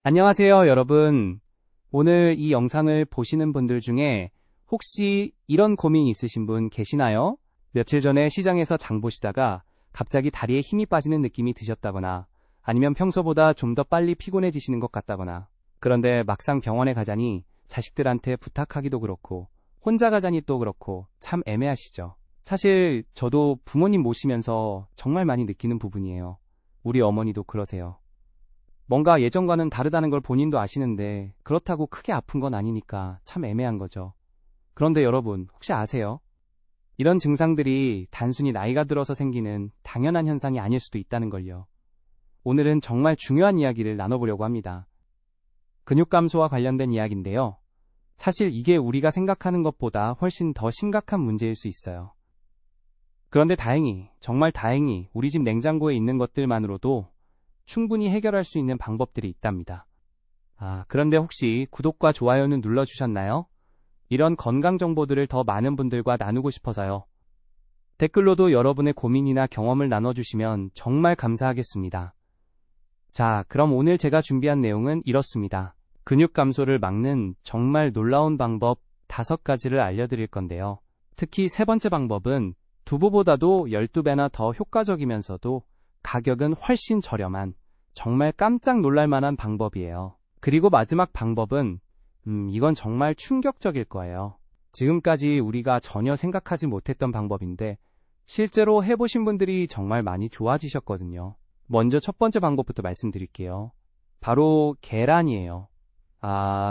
안녕하세요, 여러분. 오늘 이 영상을 보시는 분들 중에 혹시 이런 고민 있으신 분 계시나요? 며칠 전에 시장에서 장 보시다가 갑자기 다리에 힘이 빠지는 느낌이 드셨다거나 아니면 평소보다 좀 더 빨리 피곤해지시는 것 같다거나 그런데 막상 병원에 가자니 자식들한테 부탁하기도 그렇고 혼자 가자니 또 그렇고 참 애매하시죠? 사실 저도 부모님 모시면서 정말 많이 느끼는 부분이에요. 우리 어머니도 그러세요. 뭔가 예전과는 다르다는 걸 본인도 아시는데 그렇다고 크게 아픈 건 아니니까 참 애매한 거죠. 그런데 여러분, 혹시 아세요? 이런 증상들이 단순히 나이가 들어서 생기는 당연한 현상이 아닐 수도 있다는 걸요. 오늘은 정말 중요한 이야기를 나눠보려고 합니다. 근육 감소와 관련된 이야기인데요. 사실 이게 우리가 생각하는 것보다 훨씬 더 심각한 문제일 수 있어요. 그런데 다행히, 정말 다행히 우리 집 냉장고에 있는 것들만으로도 충분히 해결할 수 있는 방법들이 있답니다. 그런데 혹시 구독과 좋아요는 눌러주셨나요? 이런 건강 정보들을 더 많은 분들과 나누고 싶어서요. 댓글로도 여러분의 고민이나 경험을 나눠주시면 정말 감사하겠습니다. 자, 그럼 오늘 제가 준비한 내용은 이렇습니다. 근육 감소를 막는 정말 놀라운 방법 5가지를 알려드릴 건데요. 특히 세 번째 방법은 두부보다도 12배나 더 효과적이면서도 가격은 훨씬 저렴한 정말 깜짝 놀랄 만한 방법이에요. 그리고 마지막 방법은 이건 정말 충격적일 거예요. 지금까지 우리가 전혀 생각하지 못했던 방법인데 실제로 해보신 분들이 정말 많이 좋아지셨거든요. 먼저 첫 번째 방법부터 말씀드릴게요. 바로 계란이에요.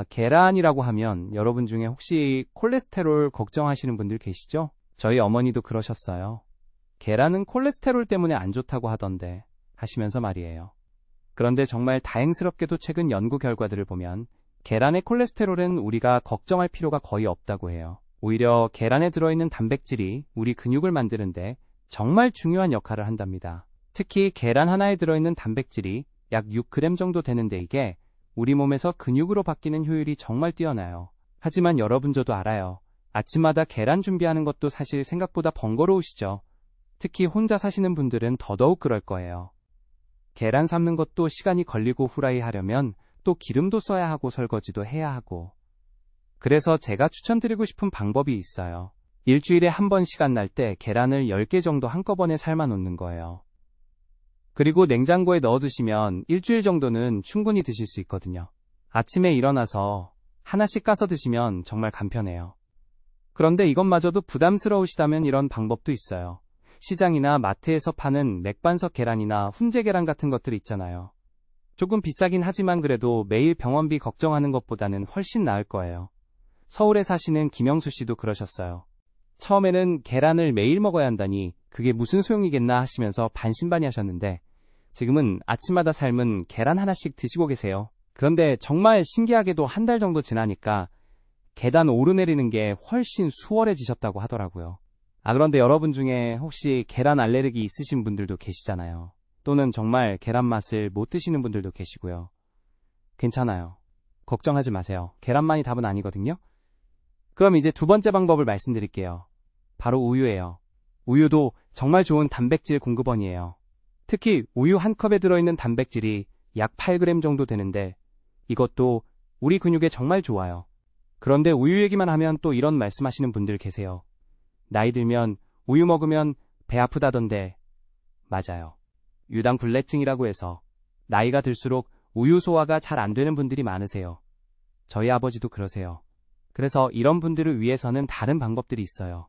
계란이라고 하면 여러분 중에 혹시 콜레스테롤 걱정하시는 분들 계시죠? 저희 어머니도 그러셨어요. 계란은 콜레스테롤 때문에 안 좋다고 하던데 하시면서 말이에요. 그런데 정말 다행스럽게도 최근 연구 결과들을 보면 계란의 콜레스테롤은 우리가 걱정할 필요가 거의 없다고 해요. 오히려 계란에 들어있는 단백질이 우리 근육을 만드는데 정말 중요한 역할을 한답니다. 특히 계란 하나에 들어있는 단백질이 약 6g 정도 되는데 이게 우리 몸에서 근육으로 바뀌는 효율이 정말 뛰어나요. 하지만 여러분 저도 알아요. 아침마다 계란 준비하는 것도 사실 생각보다 번거로우시죠? 특히 혼자 사시는 분들은 더더욱 그럴 거예요. 계란 삶는 것도 시간이 걸리고 후라이 하려면 또 기름도 써야 하고 설거지도 해야 하고. 그래서 제가 추천드리고 싶은 방법이 있어요. 일주일에 한 번 시간 날 때 계란을 10개 정도 한꺼번에 삶아 놓는 거예요. 그리고 냉장고에 넣어두시면 일주일 정도는 충분히 드실 수 있거든요. 아침에 일어나서 하나씩 까서 드시면 정말 간편해요. 그런데 이것마저도 부담스러우시다면 이런 방법도 있어요. 시장이나 마트에서 파는 맥반석 계란이나 훈제 계란 같은 것들 있잖아요. 조금 비싸긴 하지만 그래도 매일 병원비 걱정하는 것보다는 훨씬 나을 거예요. 서울에 사시는 김영수 씨도 그러셨어요. 처음에는 계란을 매일 먹어야 한다니 그게 무슨 소용이겠나 하시면서 반신반의 하셨는데 지금은 아침마다 삶은 계란 하나씩 드시고 계세요. 그런데 정말 신기하게도 한 달 정도 지나니까 계단 오르내리는 게 훨씬 수월해지셨다고 하더라고요. 그런데 여러분 중에 혹시 계란 알레르기 있으신 분들도 계시잖아요. 또는 정말 계란 맛을 못 드시는 분들도 계시고요. 괜찮아요. 걱정하지 마세요. 계란만이 답은 아니거든요. 그럼 이제 두 번째 방법을 말씀드릴게요. 바로 우유예요. 우유도 정말 좋은 단백질 공급원이에요. 특히 우유 한 컵에 들어있는 단백질이 약 8g 정도 되는데 이것도 우리 근육에 정말 좋아요. 그런데 우유 얘기만 하면 또 이런 말씀하시는 분들 계세요. 나이 들면 우유 먹으면 배 아프다던데. 맞아요. 유당불내증이라고 해서 나이가 들수록 우유 소화가 잘 안 되는 분들이 많으세요. 저희 아버지도 그러세요. 그래서 이런 분들을 위해서는 다른 방법들이 있어요.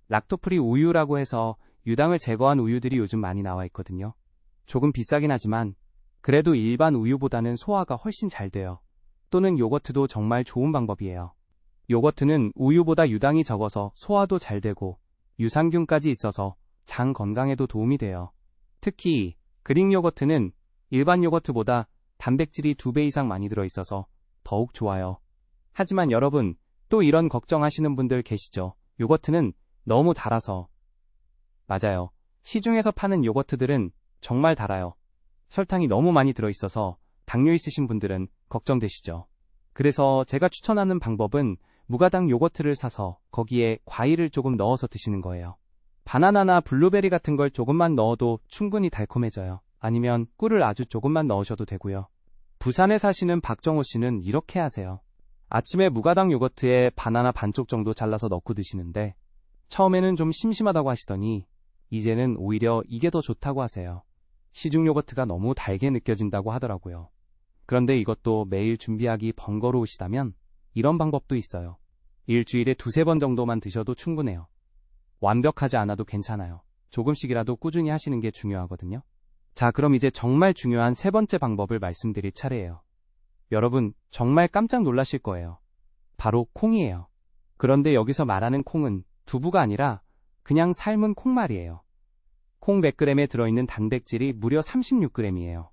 락토프리 우유라고 해서 유당을 제거한 우유들이 요즘 많이 나와 있거든요. 조금 비싸긴 하지만 그래도 일반 우유보다는 소화가 훨씬 잘 돼요. 또는 요거트도 정말 좋은 방법이에요. 요거트는 우유보다 유당이 적어서 소화도 잘 되고 유산균까지 있어서 장 건강에도 도움이 돼요. 특히 그릭 요거트는 일반 요거트보다 단백질이 2배 이상 많이 들어있어서 더욱 좋아요. 하지만 여러분, 또 이런 걱정하시는 분들 계시죠? 요거트는 너무 달아서. 맞아요. 시중에서 파는 요거트들은 정말 달아요. 설탕이 너무 많이 들어있어서 당뇨 있으신 분들은 걱정되시죠? 그래서 제가 추천하는 방법은 무가당 요거트를 사서 거기에 과일을 조금 넣어서 드시는 거예요. 바나나나 블루베리 같은 걸 조금만 넣어도 충분히 달콤해져요. 아니면 꿀을 아주 조금만 넣으셔도 되고요. 부산에 사시는 박정호 씨는 이렇게 하세요. 아침에 무가당 요거트에 바나나 반쪽 정도 잘라서 넣고 드시는데 처음에는 좀 심심하다고 하시더니 이제는 오히려 이게 더 좋다고 하세요. 시중 요거트가 너무 달게 느껴진다고 하더라고요. 그런데 이것도 매일 준비하기 번거로우시다면 이런 방법도 있어요. 일주일에 2-3번 정도만 드셔도 충분해요. 완벽하지 않아도 괜찮아요. 조금씩이라도 꾸준히 하시는 게 중요하거든요. 자, 그럼 이제 정말 중요한 3번째 방법을 말씀드릴 차례예요. 여러분, 정말 깜짝 놀라실 거예요. 바로 콩이에요. 그런데 여기서 말하는 콩은 두부가 아니라 그냥 삶은 콩말이에요. 콩 100g에 들어있는 단백질이 무려 36g이에요.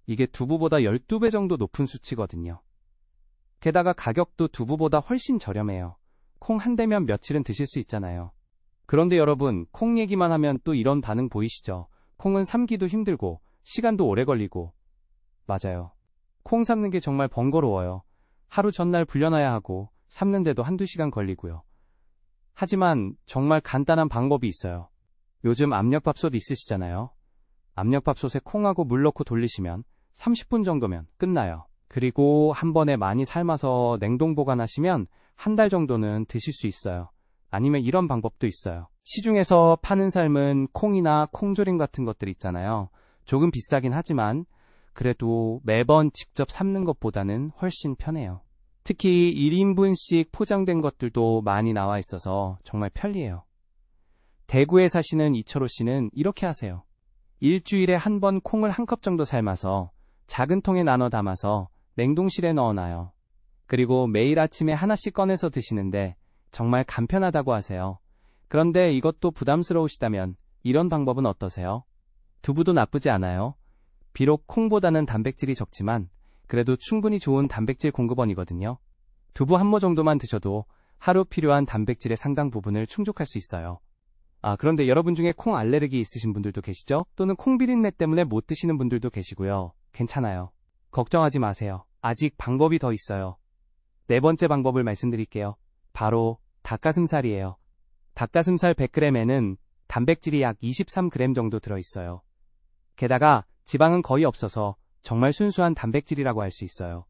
이게 두부보다 12배 정도 높은 수치거든요. 게다가 가격도 두부보다 훨씬 저렴해요. 콩 한 대면 며칠은 드실 수 있잖아요. 그런데 여러분, 콩 얘기만 하면 또 이런 반응 보이시죠? 콩은 삶기도 힘들고 시간도 오래 걸리고. 맞아요. 콩 삶는 게 정말 번거로워요. 하루 전날 불려놔야 하고 삶는데도 1-2시간 걸리고요. 하지만 정말 간단한 방법이 있어요. 요즘 압력밥솥 있으시잖아요. 압력밥솥에 콩하고 물 넣고 돌리시면 30분 정도면 끝나요. 그리고 한 번에 많이 삶아서 냉동 보관하시면 1달 정도는 드실 수 있어요. 아니면 이런 방법도 있어요. 시중에서 파는 삶은 콩이나 콩조림 같은 것들 있잖아요. 조금 비싸긴 하지만 그래도 매번 직접 삶는 것보다는 훨씬 편해요. 특히 1인분씩 포장된 것들도 많이 나와 있어서 정말 편리해요. 대구에 사시는 이철호 씨는 이렇게 하세요. 일주일에 한 번 콩을 1컵 정도 삶아서 작은 통에 나눠 담아서 냉동실에 넣어놔요. 그리고 매일 아침에 하나씩 꺼내서 드시는데 정말 간편하다고 하세요. 그런데 이것도 부담스러우시다면 이런 방법은 어떠세요? 두부도 나쁘지 않아요. 비록 콩보다는 단백질이 적지만 그래도 충분히 좋은 단백질 공급원이거든요. 두부 한 모 정도만 드셔도 하루 필요한 단백질의 상당 부분을 충족할 수 있어요. 그런데 여러분 중에 콩 알레르기 있으신 분들도 계시죠? 또는 콩 비린내 때문에 못 드시는 분들도 계시고요. 괜찮아요. 걱정하지 마세요. 아직 방법이 더 있어요. 4번째 방법을 말씀드릴게요. 바로 닭가슴살이에요. 닭가슴살 100g에는 단백질이 약 23g 정도 들어있어요. 게다가 지방은 거의 없어서 정말 순수한 단백질이라고 할 수 있어요.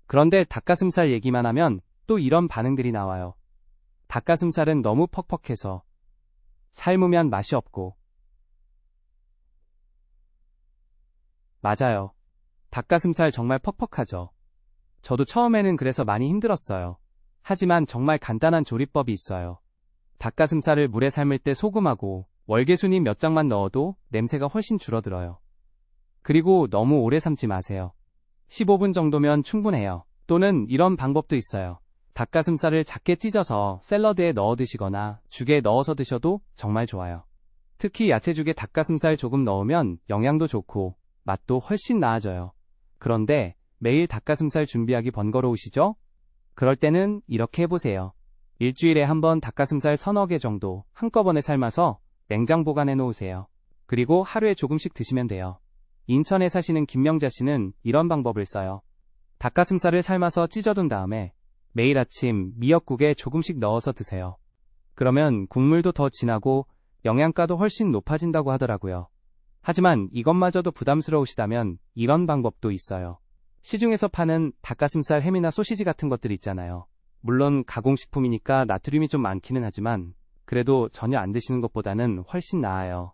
그런데 닭가슴살 얘기만 하면 또 이런 반응들이 나와요. 닭가슴살은 너무 퍽퍽해서 삶으면 맛이 없고. 맞아요. 닭가슴살 정말 퍽퍽하죠. 저도 처음에는 그래서 많이 힘들었어요. 하지만 정말 간단한 조리법이 있어요. 닭가슴살을 물에 삶을 때 소금하고 월계수잎 몇 장만 넣어도 냄새가 훨씬 줄어들어요. 그리고 너무 오래 삶지 마세요. 15분 정도면 충분해요. 또는 이런 방법도 있어요. 닭가슴살을 작게 찢어서 샐러드에 넣어 드시거나 죽에 넣어서 드셔도 정말 좋아요. 특히 야채죽에 닭가슴살 조금 넣으면 영양도 좋고 맛도 훨씬 나아져요. 그런데 매일 닭가슴살 준비하기 번거로우시죠? 그럴 때는 이렇게 해보세요. 일주일에 한 번 닭가슴살 3-4개 정도 한꺼번에 삶아서 냉장 보관해 놓으세요. 그리고 하루에 조금씩 드시면 돼요. 인천에 사시는 김명자 씨는 이런 방법을 써요. 닭가슴살을 삶아서 찢어둔 다음에 매일 아침 미역국에 조금씩 넣어서 드세요. 그러면 국물도 더 진하고 영양가도 훨씬 높아진다고 하더라고요. 하지만 이것마저도 부담스러우시다면 이런 방법도 있어요. 시중에서 파는 닭가슴살 햄이나 소시지 같은 것들 있잖아요. 물론 가공식품이니까 나트륨이 좀 많기는 하지만 그래도 전혀 안 드시는 것보다는 훨씬 나아요.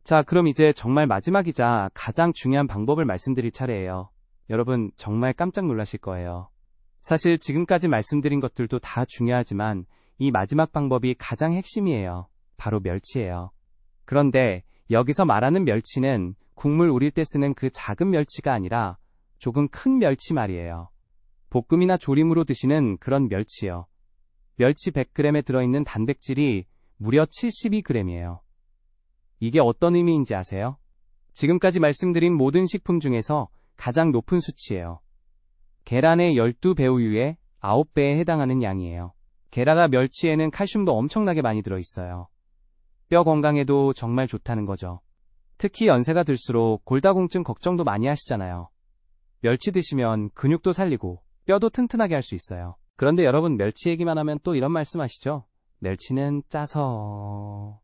자, 그럼 이제 정말 마지막이자 가장 중요한 방법을 말씀드릴 차례예요. 여러분 정말 깜짝 놀라실 거예요. 사실 지금까지 말씀드린 것들도 다 중요하지만 이 마지막 방법이 가장 핵심이에요. 바로 멸치예요. 그런데 여기서 말하는 멸치는 국물 우릴 때 쓰는 그 작은 멸치가 아니라 조금 큰 멸치 말이에요. 볶음이나 조림으로 드시는 그런 멸치요. 멸치 100g에 들어있는 단백질이 무려 72g이에요. 이게 어떤 의미인지 아세요? 지금까지 말씀드린 모든 식품 중에서 가장 높은 수치예요. 계란의 12배 우유의 9배에 해당하는 양이에요. 게다가 멸치에는 칼슘도 엄청나게 많이 들어있어요. 뼈 건강에도 정말 좋다는 거죠. 특히 연세가 들수록 골다공증 걱정도 많이 하시잖아요. 멸치 드시면 근육도 살리고 뼈도 튼튼하게 할 수 있어요. 그런데 여러분 멸치 얘기만 하면 또 이런 말씀 하시죠? 멸치는 짜서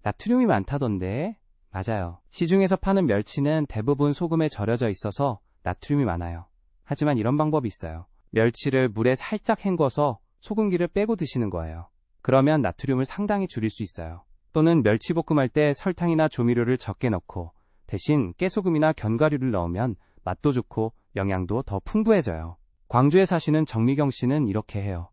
나트륨이 많다던데. 맞아요. 시중에서 파는 멸치는 대부분 소금에 절여져 있어서 나트륨이 많아요. 하지만 이런 방법이 있어요. 멸치를 물에 살짝 헹궈서 소금기를 빼고 드시는 거예요. 그러면 나트륨을 상당히 줄일 수 있어요. 또는 멸치볶음할 때 설탕이나 조미료를 적게 넣고 대신 깨소금이나 견과류를 넣으면 맛도 좋고 영양도 더 풍부해져요. 광주에 사시는 정미경 씨는 이렇게 해요.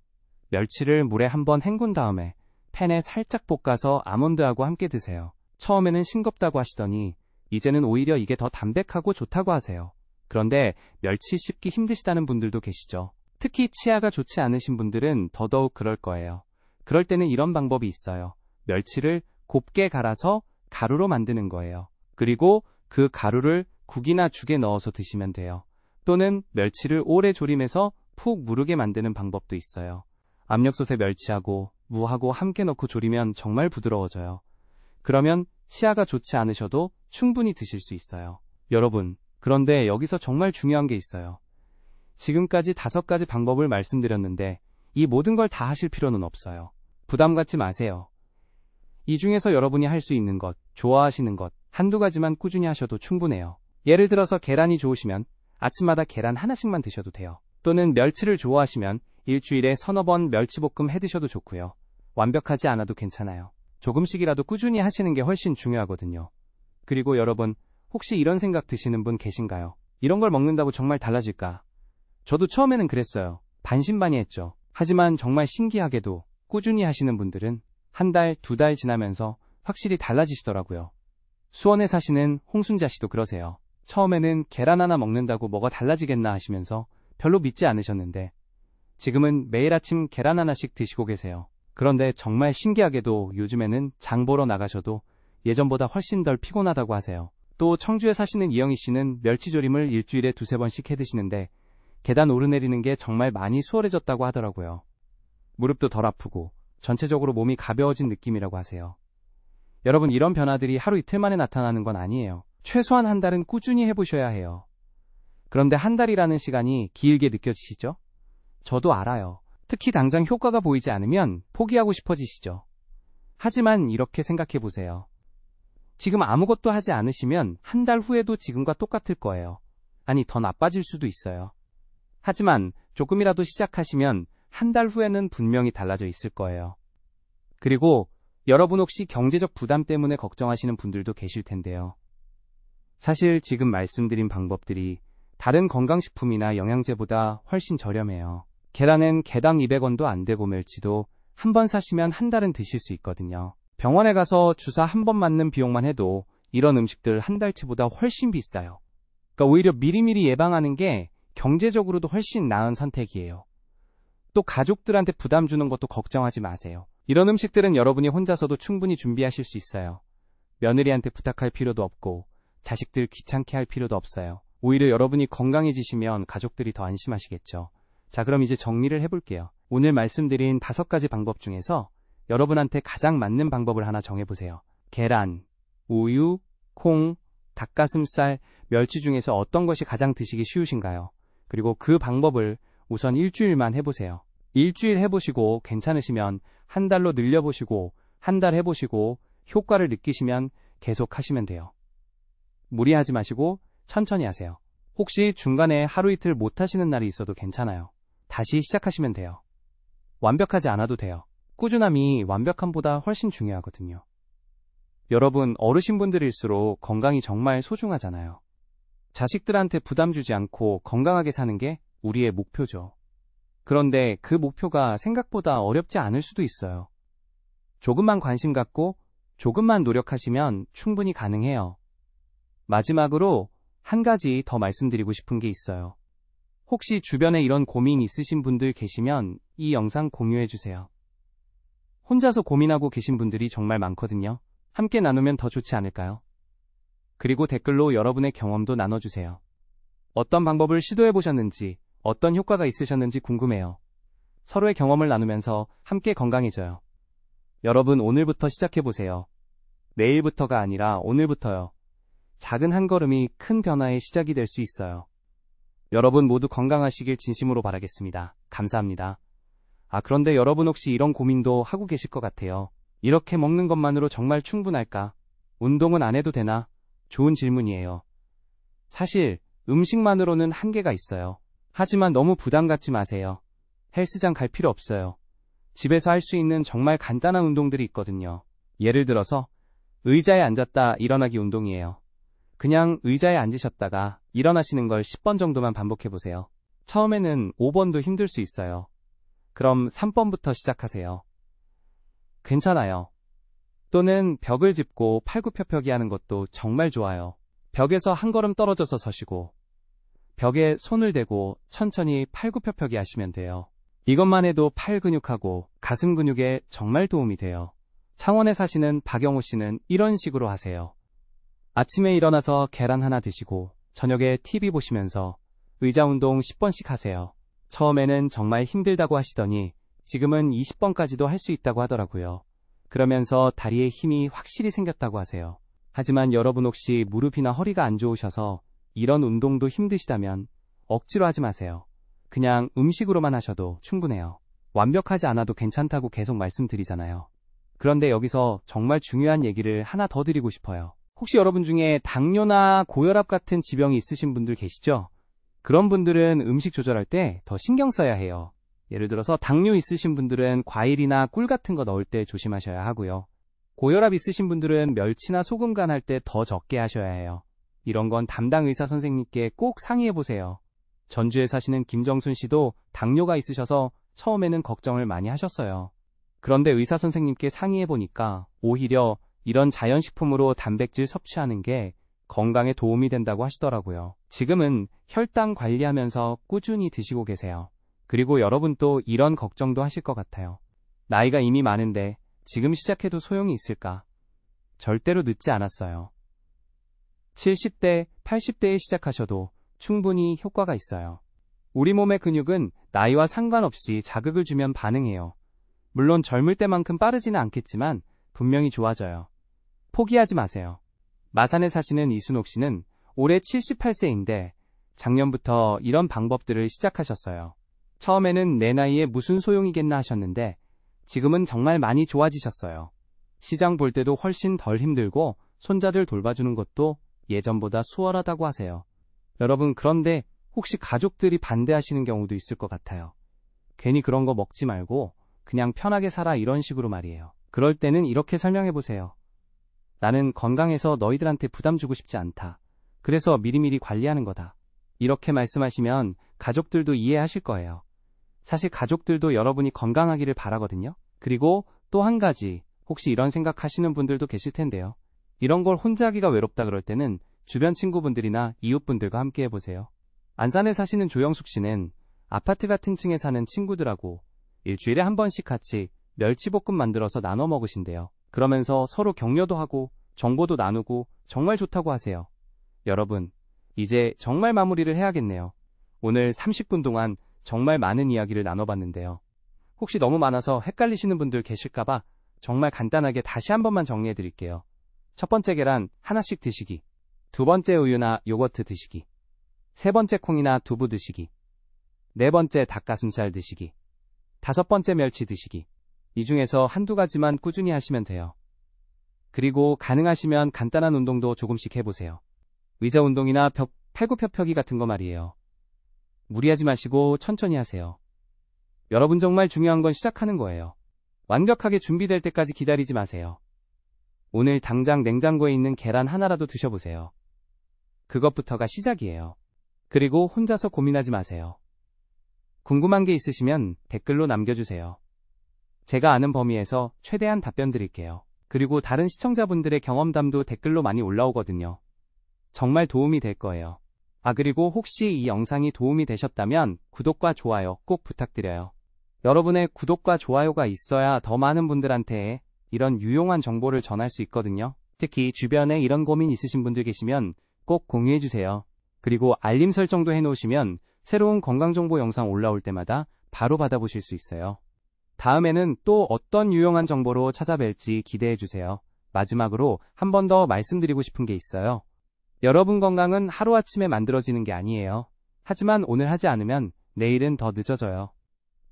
멸치를 물에 한번 헹군 다음에 팬에 살짝 볶아서 아몬드하고 함께 드세요. 처음에는 싱겁다고 하시더니 이제는 오히려 이게 더 담백하고 좋다고 하세요. 그런데 멸치 씹기 힘드시다는 분들도 계시죠. 특히 치아가 좋지 않으신 분들은 더더욱 그럴 거예요. 그럴 때는 이런 방법이 있어요. 멸치를 곱게 갈아서 가루로 만드는 거예요. 그리고 그 가루를 국이나 죽에 넣어서 드시면 돼요. 또는 멸치를 오래 조림해서 푹 무르게 만드는 방법도 있어요. 압력솥에 멸치하고 무하고 함께 넣고 조리면 정말 부드러워져요. 그러면 치아가 좋지 않으셔도 충분히 드실 수 있어요. 여러분, 그런데 여기서 정말 중요한 게 있어요. 지금까지 5가지 방법을 말씀드렸는데 이 모든 걸 다 하실 필요는 없어요. 부담 갖지 마세요. 이 중에서 여러분이 할 수 있는 것, 좋아하시는 것, 한두 가지만 꾸준히 하셔도 충분해요. 예를 들어서 계란이 좋으시면 아침마다 계란 하나씩만 드셔도 돼요. 또는 멸치를 좋아하시면 일주일에 서너 번 멸치볶음 해 드셔도 좋고요. 완벽하지 않아도 괜찮아요. 조금씩이라도 꾸준히 하시는 게 훨씬 중요하거든요. 그리고 여러분, 혹시 이런 생각 드시는 분 계신가요? 이런 걸 먹는다고 정말 달라질까? 저도 처음에는 그랬어요. 반신반의했죠. 하지만 정말 신기하게도 꾸준히 하시는 분들은 한 달, 2달 지나면서 확실히 달라지시더라고요. 수원에 사시는 홍순자 씨도 그러세요. 처음에는 계란 하나 먹는다고 뭐가 달라지겠나 하시면서 별로 믿지 않으셨는데 지금은 매일 아침 계란 하나씩 드시고 계세요. 그런데 정말 신기하게도 요즘에는 장 보러 나가셔도 예전보다 훨씬 덜 피곤하다고 하세요. 또 청주에 사시는 이영희 씨는 멸치조림을 일주일에 2-3번씩 해 드시는데 계단 오르내리는 게 정말 많이 수월해졌다고 하더라고요. 무릎도 덜 아프고 전체적으로 몸이 가벼워진 느낌이라고 하세요. 여러분, 이런 변화들이 하루 이틀 만에 나타나는 건 아니에요. 최소한 한 달은 꾸준히 해보셔야 해요. 그런데 한 달이라는 시간이 길게 느껴지시죠? 저도 알아요. 특히 당장 효과가 보이지 않으면 포기하고 싶어지시죠. 하지만 이렇게 생각해 보세요. 지금 아무것도 하지 않으시면 한 달 후에도 지금과 똑같을 거예요. 아니, 더 나빠질 수도 있어요. 하지만 조금이라도 시작하시면 한 달 후에는 분명히 달라져 있을 거예요. 그리고 여러분 혹시 경제적 부담 때문에 걱정하시는 분들도 계실 텐데요. 사실 지금 말씀드린 방법들이 다른 건강식품이나 영양제보다 훨씬 저렴해요. 계란은 개당 200원도 안 되고 멸치도 한 번 사시면 한 달은 드실 수 있거든요. 병원에 가서 주사 한 번 맞는 비용만 해도 이런 음식들 한 달치보다 훨씬 비싸요. 그러니까 오히려 미리미리 예방하는 게 경제적으로도 훨씬 나은 선택이에요. 또 가족들한테 부담 주는 것도 걱정하지 마세요. 이런 음식들은 여러분이 혼자서도 충분히 준비하실 수 있어요. 며느리한테 부탁할 필요도 없고 자식들 귀찮게 할 필요도 없어요. 오히려 여러분이 건강해지시면 가족들이 더 안심하시겠죠. 자, 그럼 이제 정리를 해볼게요. 오늘 말씀드린 5가지 방법 중에서 여러분한테 가장 맞는 방법을 하나 정해보세요. 계란, 우유, 콩, 닭가슴살, 멸치 중에서 어떤 것이 가장 드시기 쉬우신가요? 그리고 그 방법을 우선 일주일만 해보세요. 일주일 해보시고 괜찮으시면 한 달로 늘려보시고 한 달 해보시고 효과를 느끼시면 계속 하시면 돼요. 무리하지 마시고 천천히 하세요. 혹시 중간에 하루 이틀 못 하시는 날이 있어도 괜찮아요. 다시 시작하시면 돼요. 완벽하지 않아도 돼요. 꾸준함이 완벽함보다 훨씬 중요하거든요. 여러분, 어르신분들일수록 건강이 정말 소중하잖아요. 자식들한테 부담 주지 않고 건강하게 사는 게 우리의 목표죠. 그런데 그 목표가 생각보다 어렵지 않을 수도 있어요. 조금만 관심 갖고 조금만 노력하시면 충분히 가능해요. 마지막으로 한 가지 더 말씀드리고 싶은 게 있어요. 혹시 주변에 이런 고민 있으신 분들 계시면 이 영상 공유해주세요. 혼자서 고민하고 계신 분들이 정말 많거든요. 함께 나누면 더 좋지 않을까요? 그리고 댓글로 여러분의 경험도 나눠주세요. 어떤 방법을 시도해보셨는지, 어떤 효과가 있으셨는지 궁금해요. 서로의 경험을 나누면서 함께 건강해져요. 여러분, 오늘부터 시작해보세요. 내일부터가 아니라 오늘부터요. 작은 한 걸음이 큰 변화의 시작이 될 수 있어요. 여러분 모두 건강하시길 진심으로 바라겠습니다. 감사합니다. 그런데 여러분 혹시 이런 고민도 하고 계실 것 같아요. 이렇게 먹는 것만으로 정말 충분할까? 운동은 안 해도 되나? 좋은 질문이에요. 사실 음식만으로는 한계가 있어요. 하지만 너무 부담 갖지 마세요. 헬스장 갈 필요 없어요. 집에서 할 수 있는 정말 간단한 운동들이 있거든요. 예를 들어서 의자에 앉았다 일어나기 운동이에요. 그냥 의자에 앉으셨다가 일어나시는 걸 10번 정도만 반복해보세요. 처음에는 5번도 힘들 수 있어요. 그럼 3번부터 시작하세요. 괜찮아요. 또는 벽을 짚고 팔굽혀펴기 하는 것도 정말 좋아요. 벽에서 한 걸음 떨어져서 서시고 벽에 손을 대고 천천히 팔굽혀펴기 하시면 돼요. 이것만 해도 팔 근육하고 가슴 근육에 정말 도움이 돼요. 창원에 사시는 박영호 씨는 이런 식으로 하세요. 아침에 일어나서 계란 하나 드시고 저녁에 TV 보시면서 의자 운동 10번씩 하세요. 처음에는 정말 힘들다고 하시더니 지금은 20번까지도 할 수 있다고 하더라고요. 그러면서 다리에 힘이 확실히 생겼다고 하세요. 하지만 여러분 혹시 무릎이나 허리가 안 좋으셔서 이런 운동도 힘드시다면 억지로 하지 마세요. 그냥 음식으로만 하셔도 충분해요. 완벽하지 않아도 괜찮다고 계속 말씀드리잖아요. 그런데 여기서 정말 중요한 얘기를 하나 더 드리고 싶어요. 혹시 여러분 중에 당뇨나 고혈압 같은 지병이 있으신 분들 계시죠? 그런 분들은 음식 조절할 때 더 신경 써야 해요. 예를 들어서 당뇨 있으신 분들은 과일이나 꿀 같은 거 넣을 때 조심하셔야 하고요. 고혈압 있으신 분들은 멸치나 소금 간 할 때 더 적게 하셔야 해요. 이런 건 담당 의사 선생님께 꼭 상의해보세요. 전주에 사시는 김정순 씨도 당뇨가 있으셔서 처음에는 걱정을 많이 하셨어요. 그런데 의사 선생님께 상의해보니까 오히려 이런 자연식품으로 단백질 섭취하는 게 건강에 도움이 된다고 하시더라고요. 지금은 혈당 관리하면서 꾸준히 드시고 계세요. 그리고 여러분 또 이런 걱정도 하실 것 같아요. 나이가 이미 많은데 지금 시작해도 소용이 있을까? 절대로 늦지 않았어요. 70대, 80대에 시작하셔도 충분히 효과가 있어요. 우리 몸의 근육은 나이와 상관없이 자극을 주면 반응해요. 물론 젊을 때만큼 빠르지는 않겠지만 분명히 좋아져요. 포기하지 마세요. 마산에 사시는 이순옥 씨는 올해 78세인데 작년부터 이런 방법들을 시작하셨어요. 처음에는 내 나이에 무슨 소용이겠나 하셨는데 지금은 정말 많이 좋아지셨어요. 시장 볼 때도 훨씬 덜 힘들고 손자들 돌봐주는 것도 예전보다 수월하다고 하세요. 여러분, 그런데 혹시 가족들이 반대하시는 경우도 있을 것 같아요. 괜히 그런 거 먹지 말고 그냥 편하게 살아 이런 식으로 말이에요. 그럴 때는 이렇게 설명해보세요. 나는 건강해서 너희들한테 부담 주고 싶지 않다. 그래서 미리미리 관리하는 거다. 이렇게 말씀하시면 가족들도 이해하실 거예요. 사실 가족들도 여러분이 건강하기를 바라거든요. 그리고 또 한 가지, 혹시 이런 생각하시는 분들도 계실 텐데요. 이런 걸 혼자 하기가 외롭다 그럴 때는 주변 친구분들이나 이웃분들과 함께 해보세요. 안산에 사시는 조영숙 씨는 아파트 같은 층에 사는 친구들하고 일주일에 한 번씩 같이 멸치볶음 만들어서 나눠 먹으신대요. 그러면서 서로 격려도 하고 정보도 나누고 정말 좋다고 하세요. 여러분, 이제 정말 마무리를 해야겠네요. 오늘 30분 동안 정말 많은 이야기를 나눠봤는데요. 혹시 너무 많아서 헷갈리시는 분들 계실까봐 정말 간단하게 다시 한 번만 정리해 드릴게요. 첫 번째 계란 하나씩 드시기, 두 번째 우유나 요거트 드시기, 세 번째 콩이나 두부 드시기, 네 번째 닭가슴살 드시기, 다섯 번째 멸치 드시기. 이 중에서 한두 가지만 꾸준히 하시면 돼요. 그리고 가능하시면 간단한 운동도 조금씩 해보세요. 의자 운동이나 팔굽혀펴기 같은 거 말이에요. 무리하지 마시고 천천히 하세요. 여러분, 정말 중요한 건 시작하는 거예요. 완벽하게 준비될 때까지 기다리지 마세요. 오늘 당장 냉장고에 있는 계란 하나라도 드셔보세요. 그것부터가 시작이에요. 그리고 혼자서 고민하지 마세요. 궁금한 게 있으시면 댓글로 남겨주세요. 제가 아는 범위에서 최대한 답변 드릴게요. 그리고 다른 시청자분들의 경험담도 댓글로 많이 올라오거든요. 정말 도움이 될 거예요. 그리고 혹시 이 영상이 도움이 되셨다면 구독과 좋아요 꼭 부탁드려요. 여러분의 구독과 좋아요가 있어야 더 많은 분들한테 이런 유용한 정보를 전할 수 있거든요. 특히 주변에 이런 고민 있으신 분들 계시면 꼭 공유해주세요. 그리고 알림 설정도 해놓으시면 새로운 건강정보 영상 올라올 때마다 바로 받아보실 수 있어요. 다음에는 또 어떤 유용한 정보로 찾아뵐지 기대해주세요. 마지막으로 한 번 더 말씀드리고 싶은 게 있어요. 여러분 건강은 하루아침에 만들어지는 게 아니에요. 하지만 오늘 하지 않으면 내일은 더 늦어져요.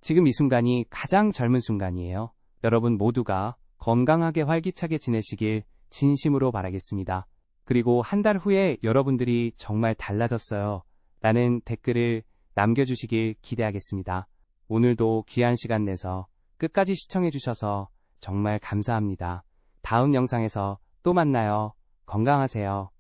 지금 이 순간이 가장 젊은 순간이에요. 여러분 모두가 건강하게 활기차게 지내시길 진심으로 바라겠습니다. 그리고 한 달 후에 여러분들이 정말 달라졌어요 라는 댓글을 남겨주시길 기대하겠습니다. 오늘도 귀한 시간 내서 끝까지 시청해주셔서 정말 감사합니다. 다음 영상에서 또 만나요. 건강하세요.